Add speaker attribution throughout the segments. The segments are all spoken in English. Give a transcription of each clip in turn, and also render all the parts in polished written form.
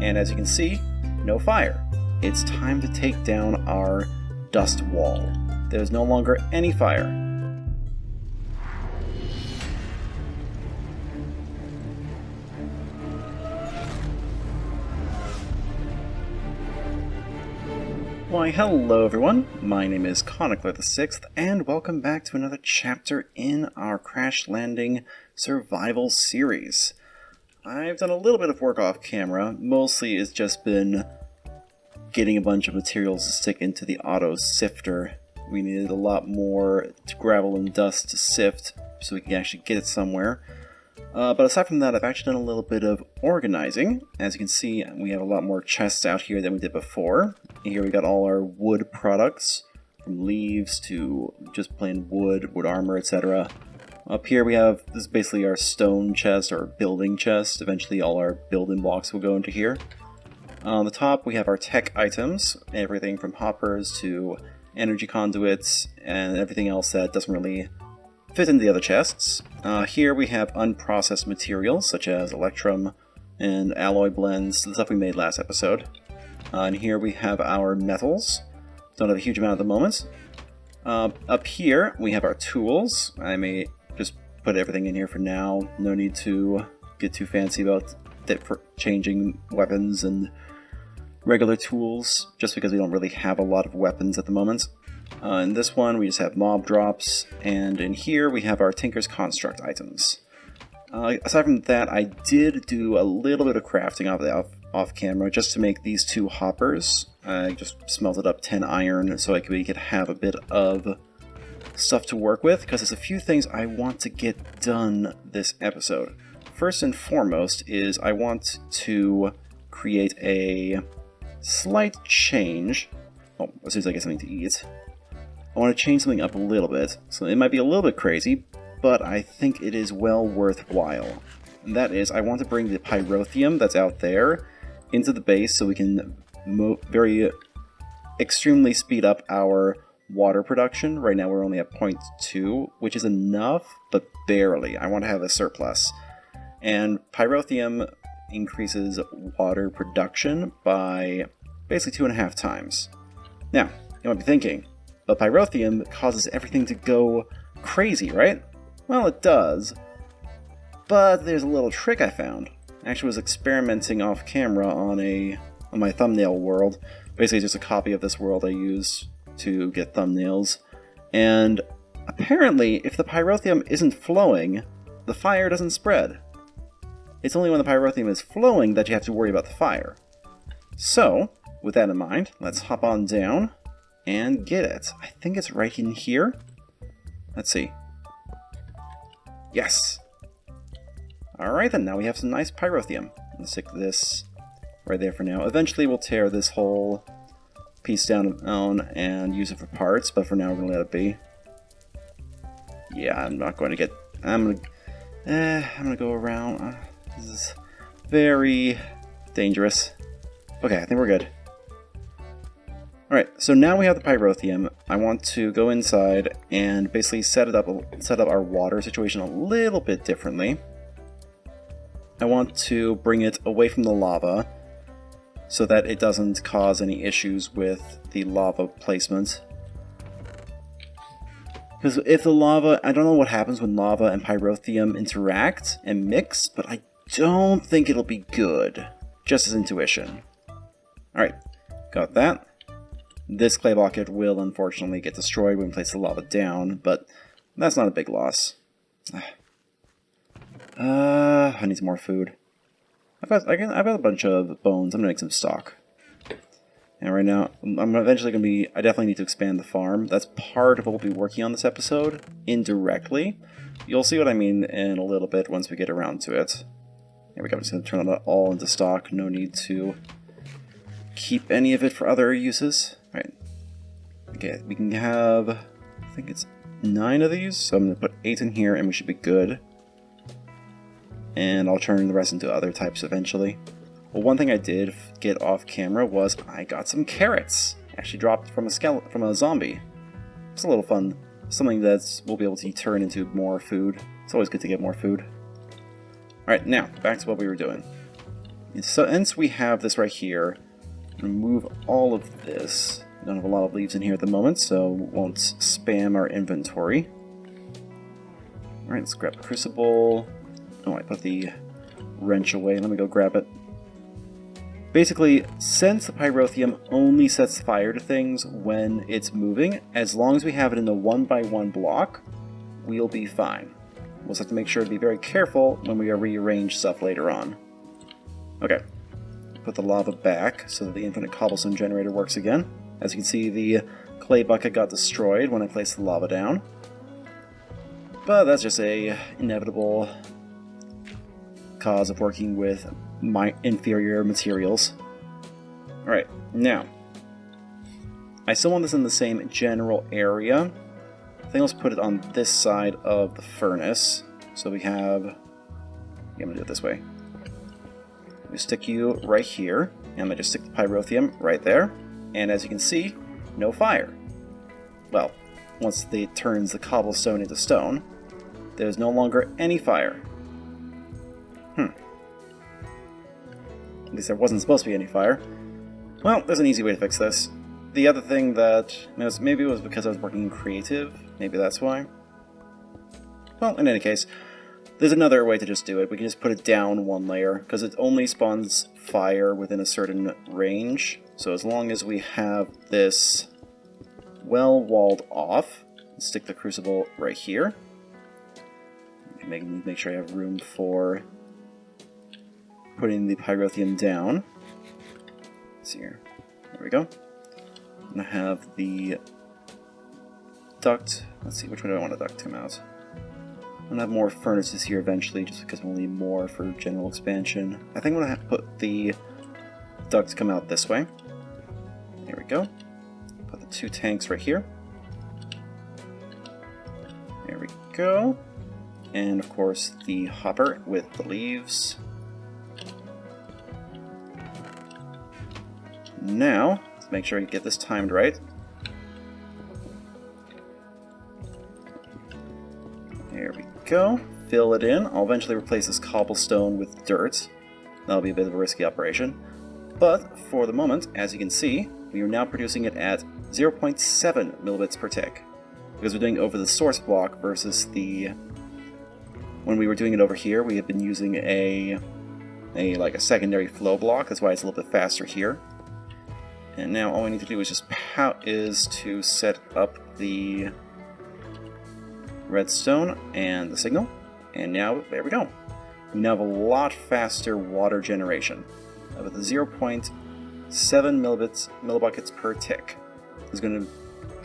Speaker 1: and as you can see, no fire. It's time to take down our dust wall. There's no longer any fire. Why, hello everyone, my name is ChoniclerVI-6, and welcome back to another chapter in our Crash Landing Survival series. I've done a little bit of work off camera, mostly it's just been getting a bunch of materials to stick into the auto sifter. We needed a lot more gravel and dust to sift so we can actually get it somewhere. But aside from that, I've actually done a little bit of organizing. As you can see, we have a lot more chests out here than we did before. Here we got all our wood products, from leaves to just plain wood armor, etc. Up here we have, this is basically our stone chest, or building chest. Eventually all our building blocks will go into here. On the top we have our tech items, everything from hoppers to energy conduits, and everything else that doesn't really fit in the other chests. Here we have unprocessed materials such as electrum and alloy blends, the stuff we made last episode. And here we have our metals. Don't have a huge amount at the moment. Up here we have our tools. I may just put everything in here for now. No need to get too fancy about changing weapons and regular tools, just because we don't really have a lot of weapons at the moment. In this one we just have mob drops, and in here we have our Tinker's Construct items. Aside from that, I did do a little bit of crafting off camera just to make these two hoppers. I just smelted up 10 iron so we could have a bit of stuff to work with, because there's a few things I want to get done this episode. First and foremost is I want to create a slight change. Oh, as soon as I get something to eat. I want to change something up a little bit, so it might be a little bit crazy, but I think it is well worthwhile. And that is, I want to bring the pyrotheum that's out there into the base so we can very extremely speed up our water production. Right now we're only at 0.2, which is enough, but barely. I want to have a surplus. And pyrotheum increases water production by basically 2.5 times. Now, you might be thinking, but pyrotheum causes everything to go crazy, right? Well, it does, but there's a little trick I found. I actually was experimenting off camera on my thumbnail world. Basically just a copy of this world I use to get thumbnails. And apparently, if the pyrotheum isn't flowing, the fire doesn't spread. It's only when the pyrotheum is flowing that you have to worry about the fire. So, with that in mind, let's hop on down and get it. I think it's right in here. Let's see. Yes! Alright then, now we have some nice pyrotheum. Let's stick this right there for now. Eventually we'll tear this whole piece down and use it for parts, but for now we're going to let it be. Yeah, I'm not going to get... I'm going to go around. This is very dangerous. Okay, I think we're good. Alright, so now we have the pyrotheum. I want to go inside and basically set up our water situation a little bit differently. I want to bring it away from the lava so that it doesn't cause any issues with the lava placement. Because if the lava, I don't know what happens when lava and pyrotheum interact and mix, but I don't think it'll be good. Just as intuition. Alright, got that. This clay bucket will unfortunately get destroyed when we place the lava down, but that's not a big loss. I need some more food. I've got a bunch of bones. I'm gonna make some stock. And right now, I'm eventually gonna be. I definitely need to expand the farm. That's part of what we'll be working on this episode, indirectly. You'll see what I mean in a little bit once we get around to it. Here we go. I'm just gonna turn that all into stock. No need to keep any of it for other uses. Right. Okay, we can have, I think it's 9 of these, so I'm going to put 8 in here and we should be good. And I'll turn the rest into other types eventually. Well, one thing I did get off camera was I got some carrots. Actually dropped from a zombie. It's a little fun. Something that we'll be able to turn into more food. It's always good to get more food. Alright, now, back to what we were doing. Since we have this right here, remove all of this. We don't have a lot of leaves in here at the moment, so won't spam our inventory. Alright, let's grab the crucible. Oh, I put the wrench away. Let me go grab it. Basically, since the pyrotheum only sets fire to things when it's moving, as long as we have it in the 1x1 block, we'll be fine. We'll just have to make sure to be very careful when we rearrange stuff later on. Okay, put the lava back so that the infinite cobblestone generator works again. As you can see, the clay bucket got destroyed when I placed the lava down. But that's just a inevitable cause of working with my inferior materials. Alright, now, I still want this in the same general area. I think let's put it on this side of the furnace. So we have... I'm going to do it this way. We stick you right here, and I'm going to just stick the pyrotheum right there. And as you can see, no fire. Well, once it turns the cobblestone into stone, there's no longer any fire. At least there wasn't supposed to be any fire. Well, there's an easy way to fix this. The other thing that... maybe it was because I was working in creative. Maybe that's why. Well, in any case, there's another way to just do it. We can just put it down one layer, because it only spawns fire within a certain range. So as long as we have this well walled off, stick the crucible right here. Make sure I have room for putting the pyrotheum down. Let's see here. There we go. I'm going to have the duct. Let's see, which way do I want the duct to come out? I'm going to have more furnaces here eventually, just because we'll need more for general expansion. I think I'm going to have to put the duct to come out this way. There we go. Put the 2 tanks right here. There we go. And of course the hopper with the leaves. Now, let's make sure you get this timed right. There we go. Fill it in. I'll eventually replace this cobblestone with dirt. That'll be a bit of a risky operation. But for the moment, as you can see, we are now producing it at 0.7 millibits per tick. Because we're doing it over the source block versus the... When we were doing it over here, we have been using a secondary flow block. That's why it's a little bit faster here. And now all we need to do is to set up the redstone and the signal. And now, there we go. We now have a lot faster water generation. With the 0.7 millibuckets per tick. It's going to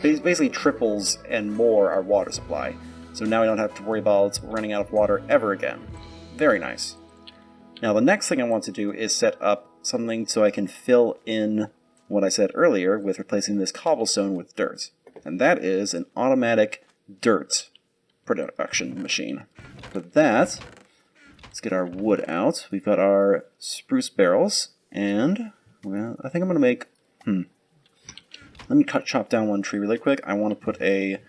Speaker 1: basically triples and more our water supply. So now we don't have to worry about running out of water ever again. Very nice. Now the next thing I want to do is set up something so I can fill in what I said earlier with replacing this cobblestone with dirt. And that is an automatic dirt production machine. With that, let's get our wood out. We've got our spruce barrels, and well, I think I'm going to make... Let me chop down one tree really quick. I want to put a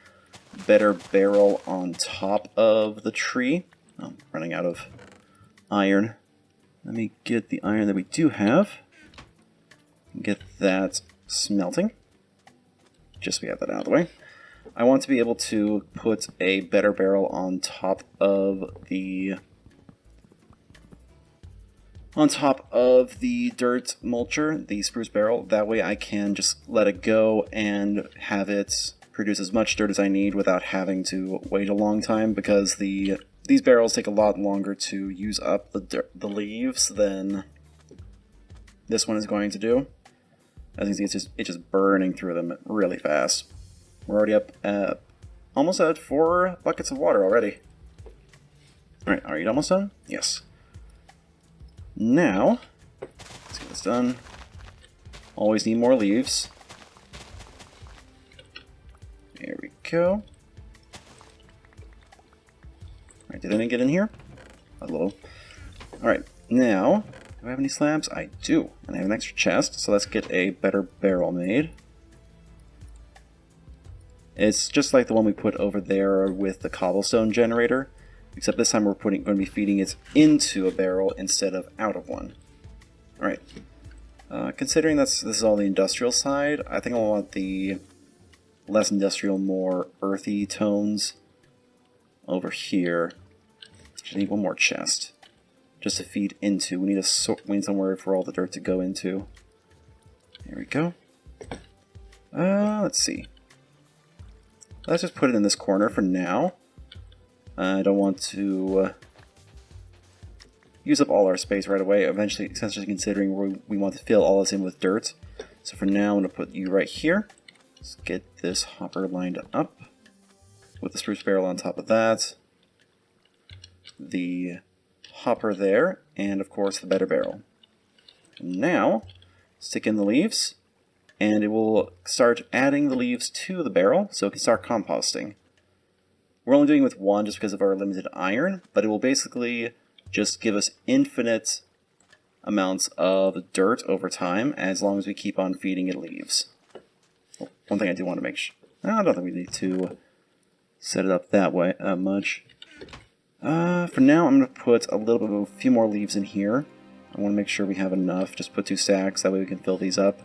Speaker 1: better barrel on top of the tree. Oh, I'm running out of iron. Let me get the iron that we do have. Get that smelting. Just so we have that out of the way. I want to be able to put a better barrel on top of the dirt mulcher, the spruce barrel. That way I can just let it go and have it produce as much dirt as I need without having to wait a long time, because these barrels take a lot longer to use up the leaves than this one is going to do. As you can see, it's just burning through them really fast. We're already up at almost at 4 buckets of water already. Alright, are you almost done? Yes. Now, let's get this done. Always need more leaves. There we go. Alright, did anything get in here? Hello. Alright, now, do I have any slabs? I do. And I have an extra chest, so let's get a better barrel made. It's just like the one we put over there with the cobblestone generator, except this time we're going to be feeding it into a barrel instead of out of one. Alright. Considering this is all the industrial side, I think I want the less industrial, more earthy tones over here. I need one more chest just to feed into. We need somewhere for all the dirt to go into. There we go. Let's see. Let's just put it in this corner for now. I don't want to use up all our space right away. Eventually, especially considering we want to fill all this in with dirt. So for now, I'm going to put you right here. Let's get this hopper lined up with the spruce barrel on top of that. The hopper there, and of course the better barrel. Now, stick in the leaves, and it will start adding the leaves to the barrel, so it can start composting. We're only doing it with one just because of our limited iron, but it will basically just give us infinite amounts of dirt over time, as long as we keep on feeding it leaves. Oh, one thing I do want to make sure... I don't think we need to set it up that way much. For now, I'm going to put a few more leaves in here. I want to make sure we have enough. Just put 2 stacks, that way we can fill these up.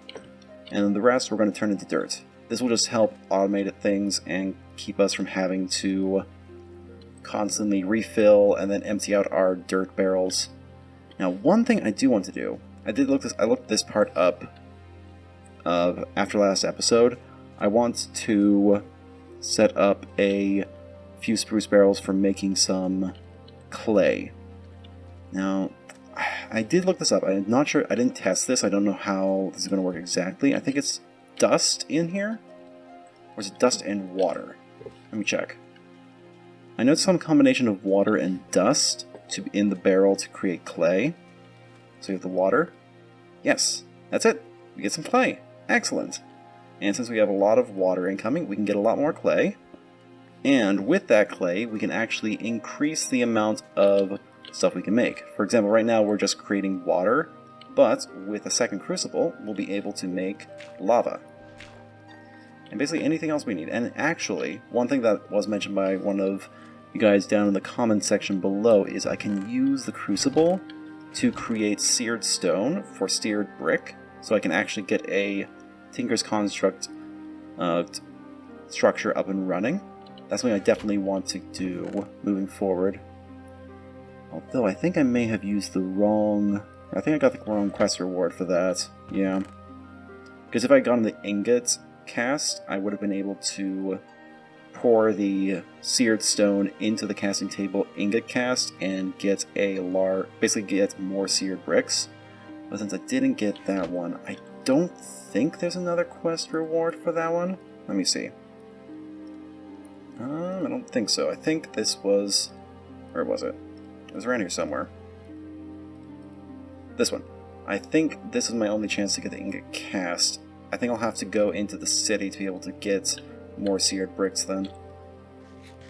Speaker 1: And then the rest we're going to turn into dirt. This will just help automate things and keep us from having to constantly refill and then empty out our dirt barrels. Now, one thing I do want to do, I looked this part up after last episode. I want to set up a few spruce barrels for making some clay. Now, I did look this up. I'm not sure. I didn't test this. I don't know how this is going to work exactly. I think it's dust in here. Or is it dust and water? Let me check. I know it's some combination of water and dust in the barrel to create clay. So you have the water. Yes, that's it. We get some clay. Excellent. And since we have a lot of water incoming, we can get a lot more clay. And with that clay, we can actually increase the amount of stuff we can make. For example, right now we're just creating water, but with a second crucible, we'll be able to make lava. And basically anything else we need. And actually, one thing that was mentioned by one of you guys down in the comment section below is I can use the crucible to create seared stone for seared brick, so I can actually get a Tinker's Construct structure up and running. That's something I definitely want to do moving forward. Although I think I may have used the wrong... I think I got the wrong quest reward for that. Yeah. Because if I had gotten the ingot cast, I would have been able to pour the seared stone into the casting table ingot cast and get basically get more seared bricks. But since I didn't get that one, I don't think there's another quest reward for that one. Let me see. I don't think so. I think this was... Where was it? It was around here somewhere. This one. I think this is my only chance to get the ingot cast. I think I'll have to go into the city to be able to get more seared bricks then.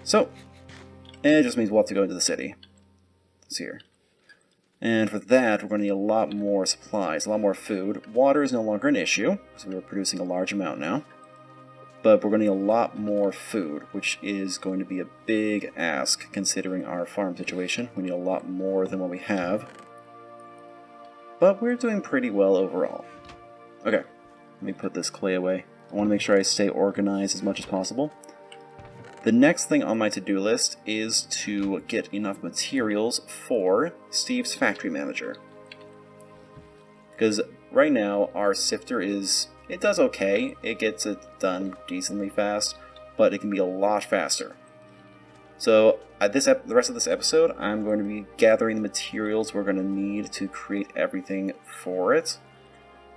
Speaker 1: So, it just means we'll have to go into the city. Let's see here. And for that, we're going to need a lot more supplies, a lot more food. Water is no longer an issue, because we are producing a large amount now. But we're going to need a lot more food, which is going to be a big ask considering our farm situation. We need a lot more than what we have. But we're doing pretty well overall. Okay, let me put this clay away. I want to make sure I stay organized as much as possible. The next thing on my to-do list is to get enough materials for Steve's factory manager. Because right now our sifter it does okay, it gets it done decently fast, but it can be a lot faster. So the rest of this episode, I'm going to be gathering the materials we're going to need to create everything for it.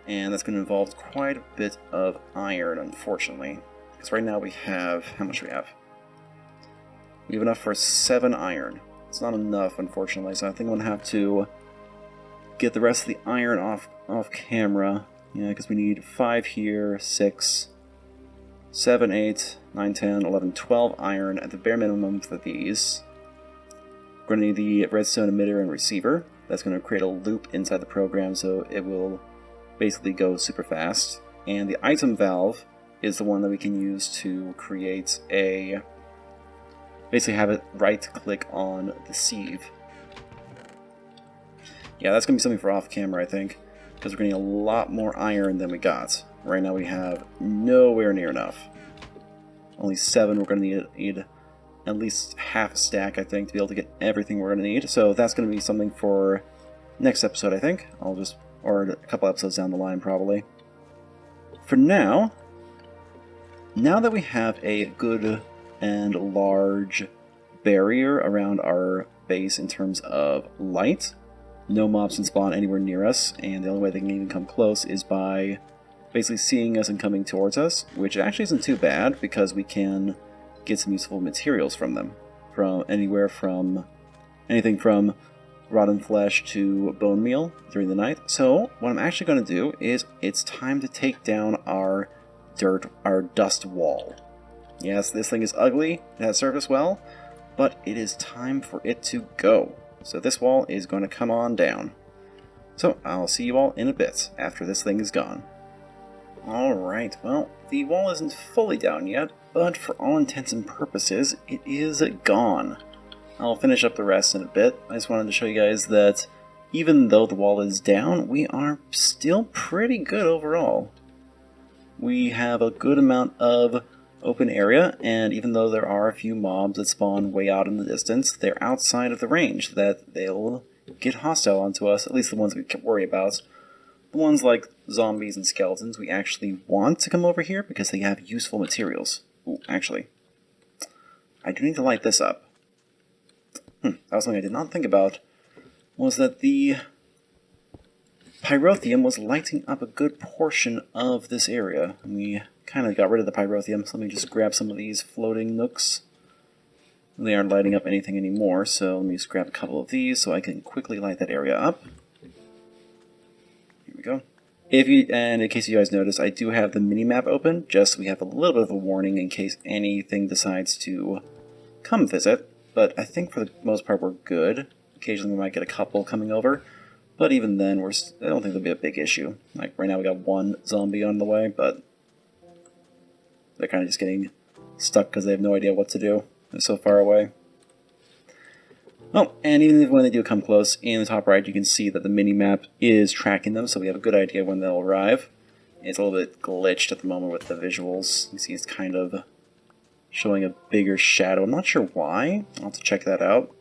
Speaker 1: And that's going to involve quite a bit of iron, unfortunately. Because right now we have... How much do we have? We have enough for 7 iron. It's not enough, unfortunately, so I think I'm going to have to get the rest of the iron off camera. Yeah, because we need 5 here, 6, 7, 8, 9, 10, 11, 12 iron at the bare minimum for these. We're going to need the redstone emitter and receiver. That's going to create a loop inside the program so it will basically go super fast. And the item valve is the one that we can use to create basically have it right-click on the sieve. Yeah, that's going to be something for off-camera, I think. because we're getting a lot more iron than we got. Right now we have nowhere near enough. Only 7. We're going to need at least half a stack, I think, to be able to get everything we're going to need. So that's going to be something for next episode, I think. Or a couple episodes down the line, probably. For now that we have a good and large barrier around our base in terms of light, no mobs can spawn anywhere near us, and the only way they can even come close is by basically seeing us and coming towards us, which actually isn't too bad because we can get some useful materials from them. Anything from rotten flesh to bone meal during the night. So what I'm actually going to do is it's time to take down our dust wall. Yes, this thing is ugly, it has served us well, but it is time for it to go. So this wall is going to come on down. So I'll see you all in a bit after this thing is gone. Alright, well, the wall isn't fully down yet, but for all intents and purposes, it is gone. I'll finish up the rest in a bit. I just wanted to show you guys that even though the wall is down, we are still pretty good overall. We have a good amount of open area, and even though there are a few mobs that spawn way out in the distance, they're outside of the range that they'll get hostile onto us, at least the ones we can worry about. The ones like zombies and skeletons, we actually want to come over here because they have useful materials. Ooh, actually, I do need to light this up. That was something I did not think about, was that the pyrotheum was lighting up a good portion of this area. We kind of got rid of the pyrotheum, so let me just grab some of these floating nooks. They aren't lighting up anything anymore, so let me just grab a couple of these so I can quickly light that area up. Here we go. And in case you guys notice, I do have the mini-map open, just so we have a little bit of a warning in case anything decides to come visit. But I think for the most part we're good. Occasionally we might get a couple coming over, but even then I don't think there'll be a big issue. Like right now we got one zombie on the way, but they're kind of just getting stuck because they have no idea what to do. They're so far away. Oh, and even when they do come close, in the top right you can see that the mini-map is tracking them, so we have a good idea when they'll arrive. It's a little bit glitched at the moment with the visuals. You see it's kind of showing a bigger shadow. I'm not sure why. I'll have to check that out.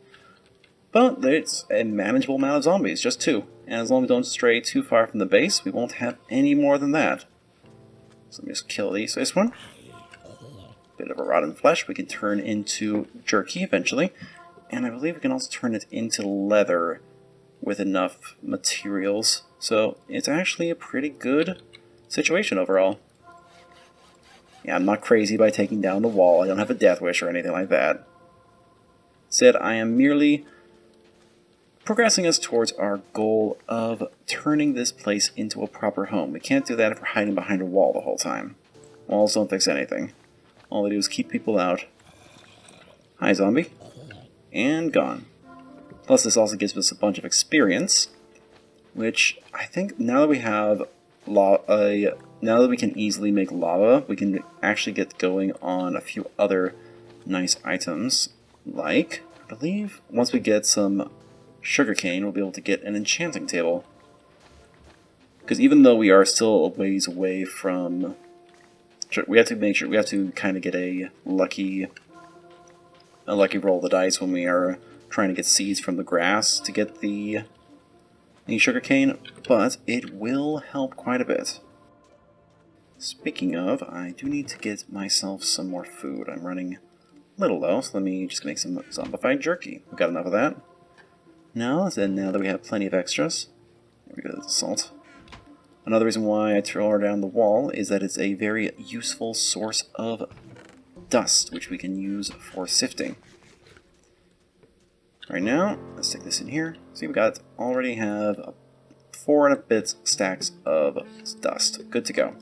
Speaker 1: But it's a manageable amount of zombies, just 2. And as long as we don't stray too far from the base, we won't have any more than that. So let me just kill this one. Bit of a rotten flesh we can turn into jerky eventually. And I believe we can also turn it into leather with enough materials. So it's actually a pretty good situation overall. Yeah, I'm not crazy by taking down the wall. I don't have a death wish or anything like that. Instead, I am merely progressing us towards our goal of turning this place into a proper home. We can't do that if we're hiding behind a wall the whole time. Walls don't fix anything. All they do is keep people out. Hi, zombie. And gone. Plus, this also gives us a bunch of experience, which I think now that we have now that we can easily make lava, we can actually get going on a few other nice items, like, I believe, once we get some sugarcane, we'll be able to get an enchanting table. Because even though we are still a ways away from... we have to kind of get a lucky roll of the dice when we are trying to get seeds from the grass to get the sugarcane, but it will help quite a bit. Speaking of, I do need to get myself some more food. I'm running a little low, so let me just make some zombified jerky. We've got enough of that. Now that we have plenty of extras, there we go, the salt. Another reason why I tore down the wall is that it's a very useful source of dust, which we can use for sifting. Right now, let's stick this in here. See, we already have 4 and a bit stacks of dust. Good to go.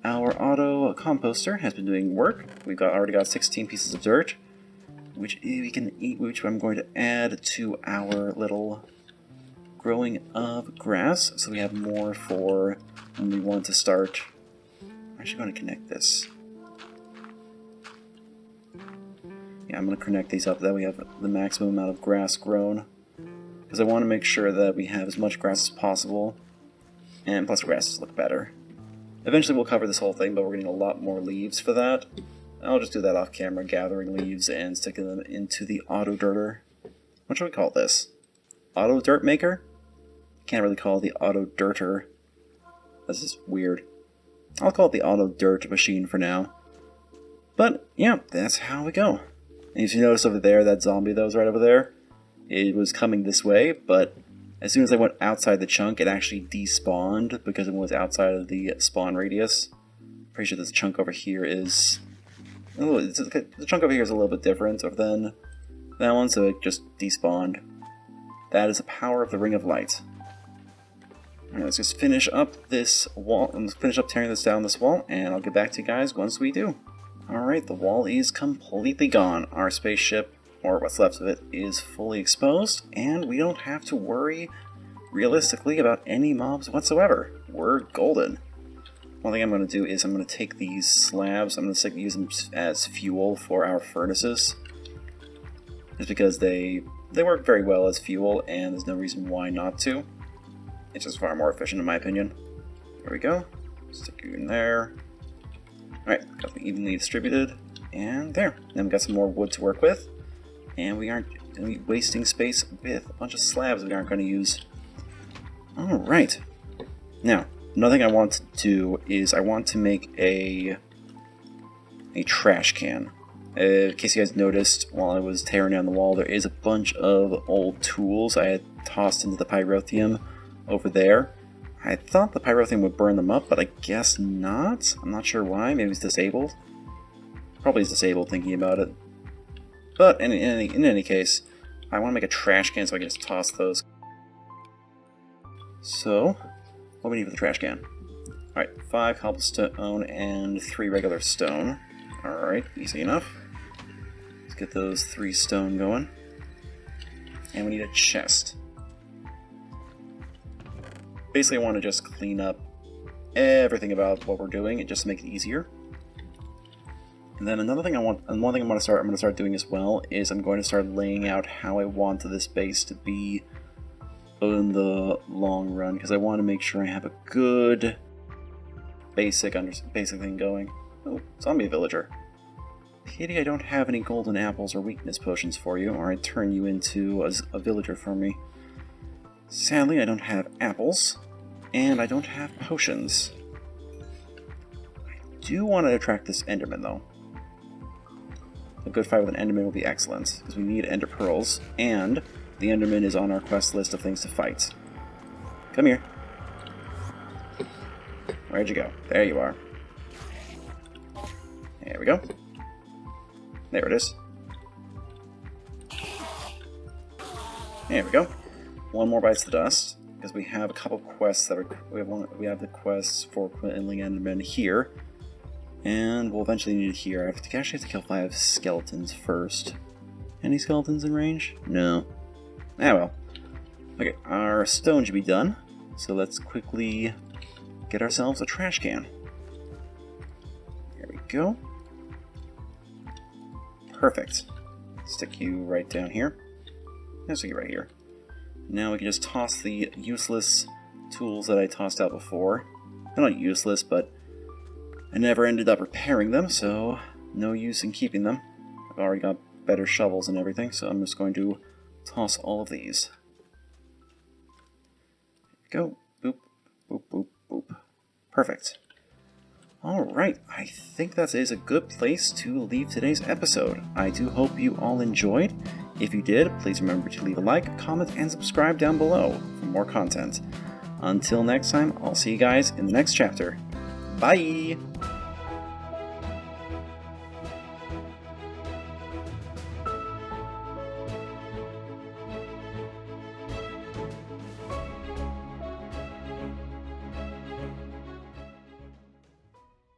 Speaker 1: Our auto composter has been doing work. We've already got 16 pieces of dirt, which we can eat, which I'm going to add to our little growing of grass, so we have more for when we want to start. I'm actually going to connect this. Yeah, I'm going to connect these up, that we have the maximum amount of grass grown, because I want to make sure that we have as much grass as possible And plus grasses look better. Eventually we'll cover this whole thing, but we're getting a lot more leaves for that. I'll just do that off camera, gathering leaves and sticking them into the auto-dirter. What should we call this? Auto-dirt maker? Can't really call it the auto-dirter. This is weird. I'll call it the auto-dirt machine for now. But, yeah, that's how we go. And if you notice over there, that zombie that was right over there, it was coming this way, but as soon as I went outside the chunk, it actually despawned because it was outside of the spawn radius. Pretty sure this chunk over here is... the chunk over here is a little bit different than that one, so it just despawned. That is the power of the Ring of Light. Alright, let's just finish up this wall, and finish up tearing this down this wall, and I'll get back to you guys once we do. Alright, the wall is completely gone. Our spaceship, or what's left of it, is fully exposed, and we don't have to worry, realistically, about any mobs whatsoever. We're golden. One thing I'm going to do is I'm going to take these slabs, I'm going to use them as fuel for our furnaces. Just because they work very well as fuel, and there's no reason why not to. It's just far more efficient in my opinion. There we go. Stick you in there. Alright, got them evenly distributed. And there. Then we've got some more wood to work with. And we aren't going to be wasting space with a bunch of slabs we aren't going to use. Alright. Now, another thing I want to do is I want to make a trash can. In case you guys noticed, while I was tearing down the wall, there is a bunch of old tools I had tossed into the pyrotheum over there. I thought the pyrotheum would burn them up, but I guess not. I'm not sure why. Maybe it's disabled. Probably is disabled thinking about it. But in any case, I want to make a trash can so I can just toss those. So, what do we need for the trash can? Alright, 5 cobblestone and 3 regular stone. Alright, easy enough. Let's get those 3 stone going. And we need a chest. Basically, I want to just clean up everything about what we're doing and just to make it easier. And then another thing one thing I'm going to start doing as well is I'm going to start laying out how I want this base to be in the long run, because I want to make sure I have a good basic thing going. Oh, zombie villager. Pity I don't have any golden apples or weakness potions for you, or I'd turn you into a villager for me. Sadly, I don't have apples, and I don't have potions. I do want to attract this Enderman, though. A good fight with an Enderman will be excellent, because we need Ender Pearls, and the Enderman is on our quest list of things to fight. Come here. Where'd you go? There you are. There we go. There it is. There we go. One more bites the dust, because we have a couple quests that are... We have the quests for killing Endermen here, and we'll eventually need it here. I actually have to kill 5 skeletons first. Any skeletons in range? No. Ah well. Okay, our stone should be done, so let's quickly get ourselves a trash can. There we go. Perfect. Stick you right down here. I'll stick you right here. Now we can just toss the useless tools that I tossed out before. They're not useless, but I never ended up repairing them, so no use in keeping them. I've already got better shovels and everything, so I'm just going to toss all of these. There we go. Boop, boop, boop, boop. Perfect. Alright, I think that is a good place to leave today's episode. I do hope you all enjoyed. If you did, please remember to leave a like, comment, and subscribe down below for more content. Until next time, I'll see you guys in the next chapter. Bye!